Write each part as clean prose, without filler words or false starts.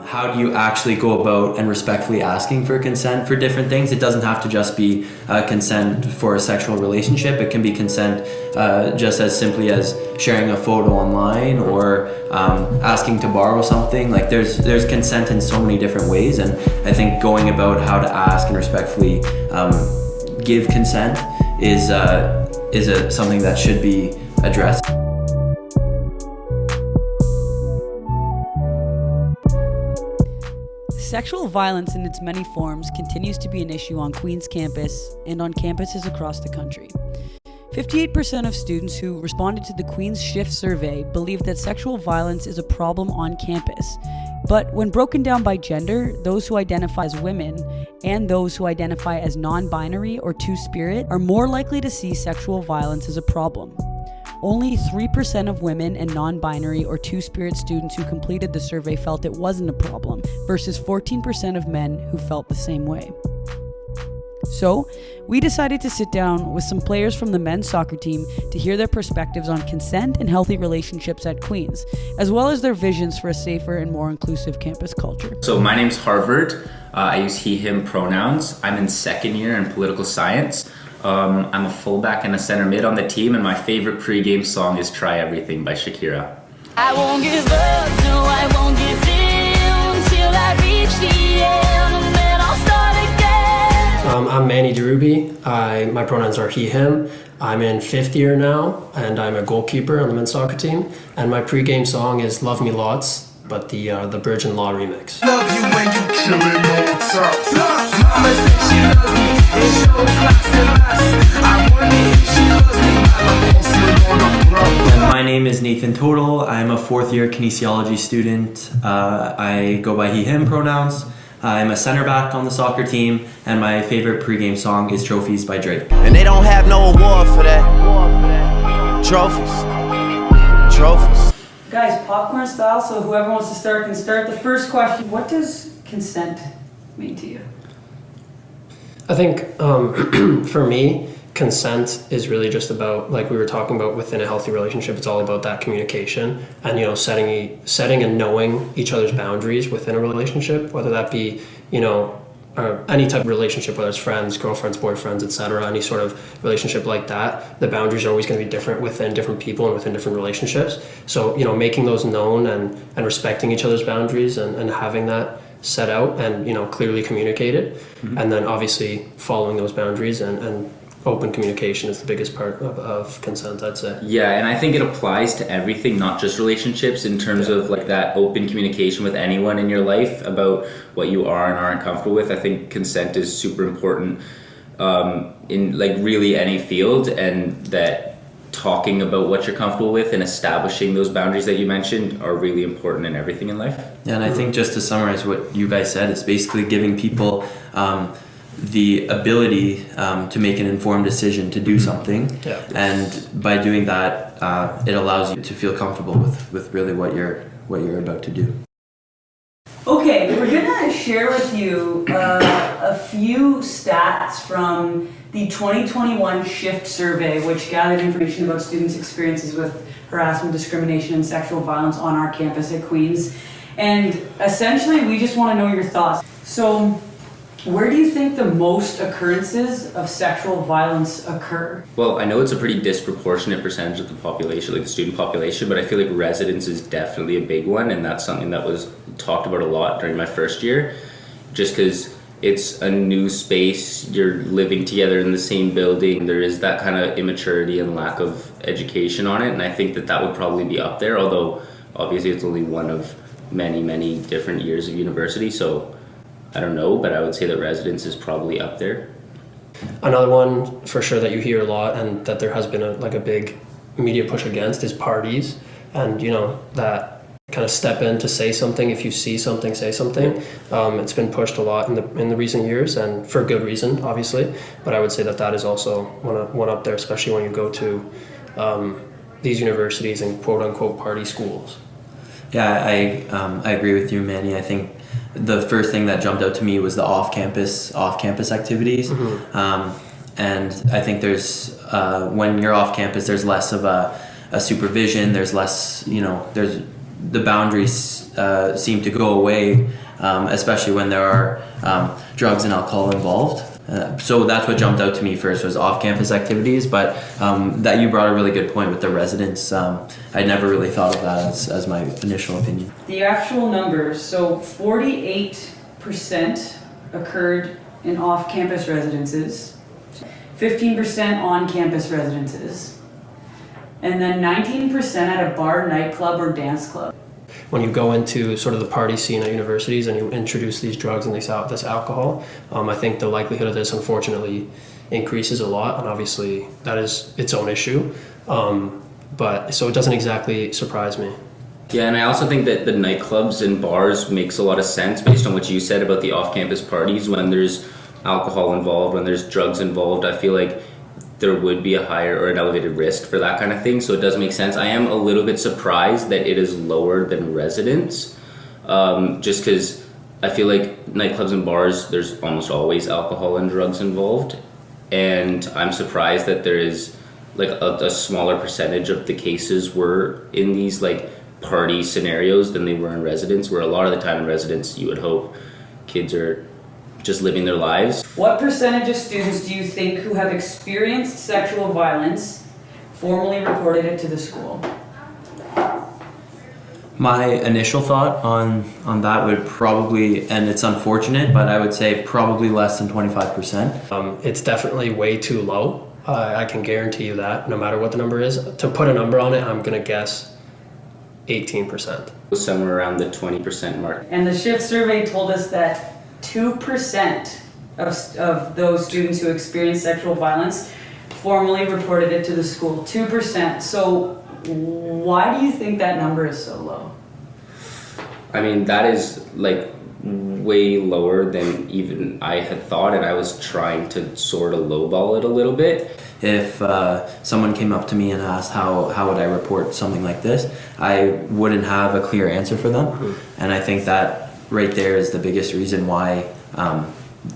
How do you actually go about and respectfully asking for consent for different things? It doesn't have to just be consent for a sexual relationship. It can be consent just as simply as sharing a photo online or asking to borrow something. Like there's consent in so many different ways, and I think going about how to ask and respectfully give consent is something that should be addressed. Sexual violence in its many forms continues to be an issue on Queen's campus and on campuses across the country. 58% of students who responded to the Queen's Shift survey believe that sexual violence is a problem on campus. But when broken down by gender, those who identify as women and those who identify as non-binary or two-spirit are more likely to see sexual violence as a problem. Only 3% of women and non-binary or two-spirit students who completed the survey felt it wasn't a problem, versus 14% of men who felt the same way. So, we decided to sit down with some players from the men's soccer team to hear their perspectives on consent and healthy relationships at Queen's, as well as their visions for a safer and more inclusive campus culture. So my name's Harvard. I use he, him pronouns. I'm in second year in political science. I'm a fullback and a center mid on the team, and my favorite pregame song is Try Everything by Shakira. I won't give up, no, I won't give in till I reach the end, and then I'll start again. I'm Manny. My pronouns are he, him. I'm in fifth year now, and I'm a goalkeeper on the men's soccer team. And my pregame song is Love Me Lots, but the Bridge and Law remix. Love you when you killing all top. Mama said she loves me, and shows lots and lots. I wonder if she loves me while I'm hustling on the block. And my name is Nathan Total. I'm a fourth year kinesiology student. I go by he, him pronouns. I'm a center back on the soccer team, and my favorite pregame song is Trophies by Drake. And they don't have no award for that. Trophies. Guys, popcorn style, so whoever wants to start can start. The first question, what does consent mean to you? I think for me, consent is really just about, like we were talking about within a healthy relationship, it's all about that communication and, you know, setting and knowing each other's boundaries within a relationship, whether that be, you know, any type of relationship, whether it's friends, girlfriends, boyfriends, etc., any sort of relationship like that, the boundaries are always going to be different within different people and within different relationships. So, you know, making those known and respecting each other's boundaries and having that set out and, you know, clearly communicated. Mm-hmm. And then obviously following those boundaries and open communication is the biggest part of consent, I'd say. Yeah, and I think it applies to everything, not just relationships, in terms of like that open communication with anyone in your life about what you are and aren't comfortable with. I think consent is super important in like really any field, and that talking about what you're comfortable with and establishing those boundaries that you mentioned are really important in everything in life. Yeah, and I think just to summarize what you guys said, it's basically giving people the ability to make an informed decision to do something. Yeah. And by doing that, it allows you to feel comfortable with really what you're about to do. Okay, we're gonna share with you a few stats from the 2021 Shift survey, which gathered information about students' experiences with harassment, discrimination, and sexual violence on our campus at Queen's. And essentially, we just want to know your thoughts. So, where do you think the most occurrences of sexual violence occur? Well, I know it's a pretty disproportionate percentage of the population, like the student population, but I feel like residence is definitely a big one, and that's something that was talked about a lot during my first year, just because it's a new space, you're living together in the same building, there is that kind of immaturity and lack of education on it, and I think that would probably be up there, although obviously it's only one of many different years of university, so I don't know, but I would say that residence is probably up there. Another one for sure that you hear a lot and that there has been a big media push against is parties, and, you know, that kind of step in to say something. If you see something, say something. It's been pushed a lot in the recent years, and for good reason, obviously. But I would say that is also one up there, especially when you go to these universities and quote unquote party schools. Yeah, I agree with you, Manny. I think the first thing that jumped out to me was the off-campus activities. Mm-hmm. And I think there's when you're off campus, there's less of a supervision. There's less, you know, there's the boundaries seem to go away, especially when there are drugs and alcohol involved. So that's what jumped out to me first was off-campus activities, but that you brought a really good point with the residents. I never really thought of that as my initial opinion. The actual numbers, so 48% occurred in off-campus residences, 15% on-campus residences, and then 19% at a bar, nightclub, or dance club. When you go into sort of the party scene at universities and you introduce these drugs and this alcohol, I think the likelihood of this unfortunately increases a lot, and obviously that is its own issue. But so it doesn't exactly surprise me. Yeah, and I also think that the nightclubs and bars makes a lot of sense based on what you said about the off-campus parties. When there's alcohol involved, when there's drugs involved, I feel like there would be a higher or an elevated risk for that kind of thing. So it does make sense. I am a little bit surprised that it is lower than residents, just because I feel like nightclubs and bars, there's almost always alcohol and drugs involved. And I'm surprised that there is like a smaller percentage of the cases were in these like party scenarios than they were in residence, where a lot of the time in residence you would hope kids are just living their lives. What percentage of students do you think who have experienced sexual violence formally reported it to the school? My initial thought on that would probably, and it's unfortunate, but I would say probably less than 25%. It's definitely way too low. I can guarantee you that, no matter what the number is. To put a number on it, I'm going to guess 18%. Somewhere around the 20% mark. And the shift survey told us that 2% of those students who experienced sexual violence formally reported it to the school. 2%. So why do you think that number is so low? I mean, that is like way lower than even I had thought, and I was trying to sort of lowball it a little bit. If someone came up to me and asked how would I report something like this, I wouldn't have a clear answer for them. Mm-hmm. And I think that right there is the biggest reason why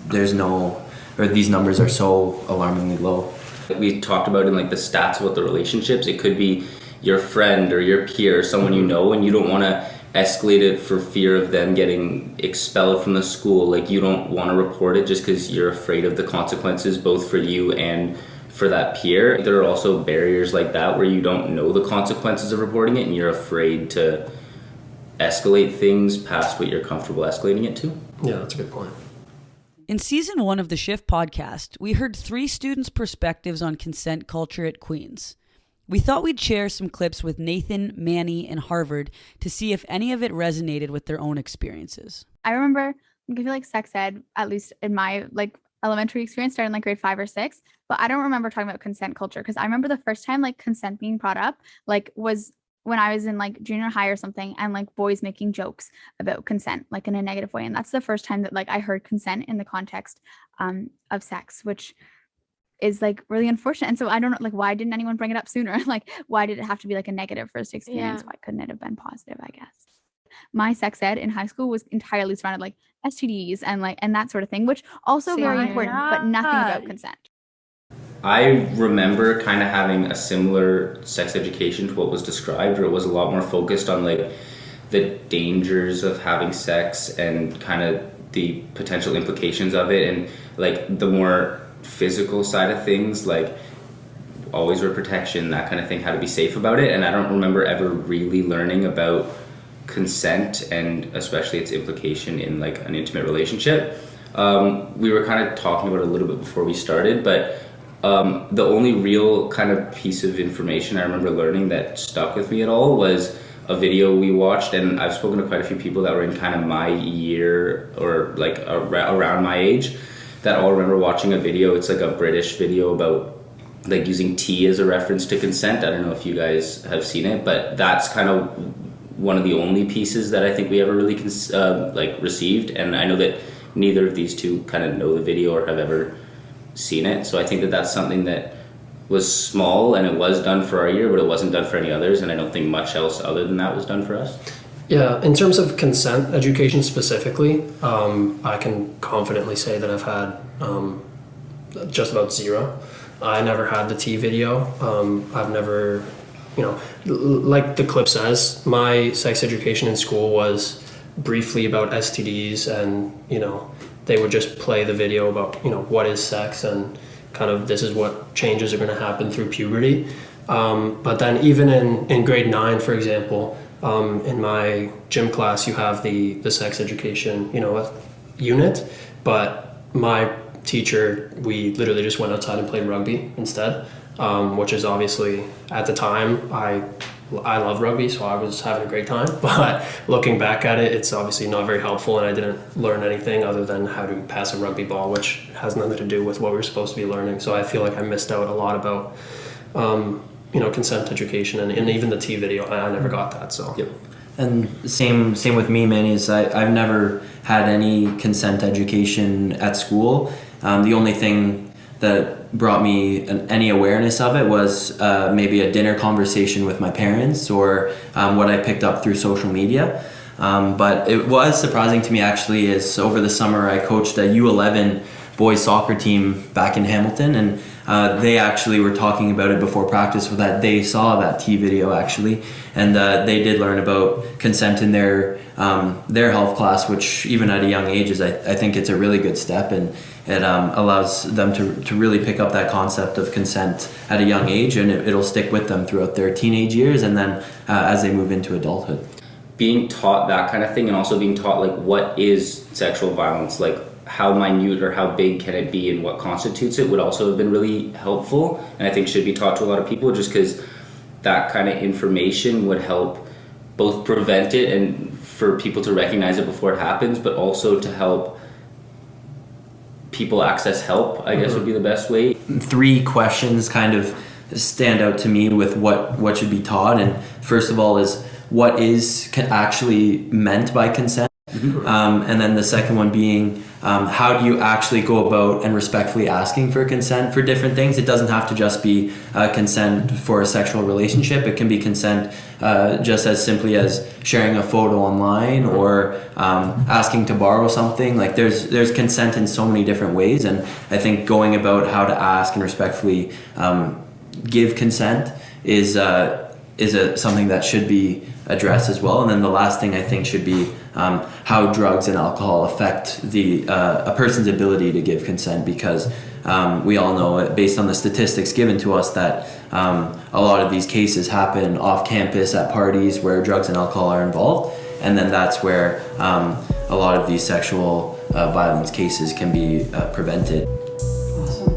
these numbers are so alarmingly low. We talked about in like the stats about the relationships, it could be your friend or your peer or someone you know, and you don't want to escalate it for fear of them getting expelled from the school. Like, you don't want to report it just because you're afraid of the consequences, both for you and for that peer. There are also barriers like that where you don't know the consequences of reporting it and you're afraid to escalate things past what you're comfortable escalating it to. Yeah, that's a good point. In season 1 of the Shift podcast, we heard 3 students' perspectives on consent culture at Queen's. We thought we'd share some clips with Nathan, Manny, and Harvard to see if any of it resonated with their own experiences. I remember, I feel like sex ed, at least in my like elementary experience, started in like grade 5 or 6, but I don't remember talking about consent culture, because I remember the first time like consent being brought up like was when I was in like junior high or something, and like boys making jokes about consent, like in a negative way. And that's the first time that like I heard consent in the context of sex, which is like really unfortunate. And so I don't know, like, why didn't anyone bring it up sooner? Like, why did it have to be like a negative first experience? Yeah. Why couldn't it have been positive, I guess? My sex ed in high school was entirely surrounded like STDs and that sort of thing, which also very important, but nothing about consent. I remember kind of having a similar sex education to what was described, where it was a lot more focused on like the dangers of having sex and kind of the potential implications of it, and like the more physical side of things, like always wear protection, that kind of thing, how to be safe about it. And I don't remember ever really learning about consent, and especially its implication in like an intimate relationship. We were kind of talking about it a little bit before we started, but the only real kind of piece of information I remember learning that stuck with me at all was a video we watched, and I've spoken to quite a few people that were in kind of my year or like around my age that all remember watching a video. It's like a British video about like using tea as a reference to consent. I don't know if you guys have seen it, but that's kind of one of the only pieces that I think we ever really received. And I know that neither of these two kind of know the video or have ever seen it. So I think that that's something that was small, and it was done for our year, but it wasn't done for any others. And I don't think much else other than that was done for us. Yeah, in terms of consent education specifically, I can confidently say that I've had just about zero. I never had the T video. I've never like the clip says, my sex education in school was briefly about STDs, and they would just play the video about what is sex and kind of this is what changes are going to happen through puberty. But then even in grade 9, for example, in my gym class, you have the sex education unit, but my teacher, we literally just went outside and played rugby instead, which is obviously, at the time, I love rugby, so I was having a great time, but looking back at it, it's obviously not very helpful, and I didn't learn anything other than how to pass a rugby ball, which has nothing to do with what we were supposed to be learning. So I feel like I missed out a lot about consent education, and even the T video, I never got that. So yep. And same with me, Manny, is I've never had any consent education at school. The only thing that brought me any awareness of it was maybe a dinner conversation with my parents, or what I picked up through social media. But it was surprising to me, actually, is over the summer I coached a U11 boys soccer team back in Hamilton, and they actually were talking about it before practice, with that they saw that T video actually, and they did learn about consent in their health class, which even at a young age is I think it's a really good step, and it allows them to really pick up that concept of consent at a young age, and it'll stick with them throughout their teenage years, and then as they move into adulthood. Being taught that kind of thing, and also being taught like what is sexual violence, like how minute or how big can it be and what constitutes it, would also have been really helpful, and I think should be taught to a lot of people, just because that kind of information would help both prevent it and for people to recognize it before it happens, but also to help people access help, I guess would be the best way. 3 questions kind of stand out to me with what should be taught, and first of all is what is actually meant by consent, and then the second one being how do you actually go about and respectfully asking for consent for different things. It doesn't have to just be consent for a sexual relationship. It can be consent just as simply as sharing a photo online, or asking to borrow something. Like there's consent in so many different ways, and I think going about how to ask and respectfully give consent is something that should be addressed as well. And then the last thing I think should be how drugs and alcohol affect a person's ability to give consent, because we all know, based on the statistics given to us, that a lot of these cases happen off campus at parties where drugs and alcohol are involved, and then that's where a lot of these sexual violence cases can be prevented. Awesome.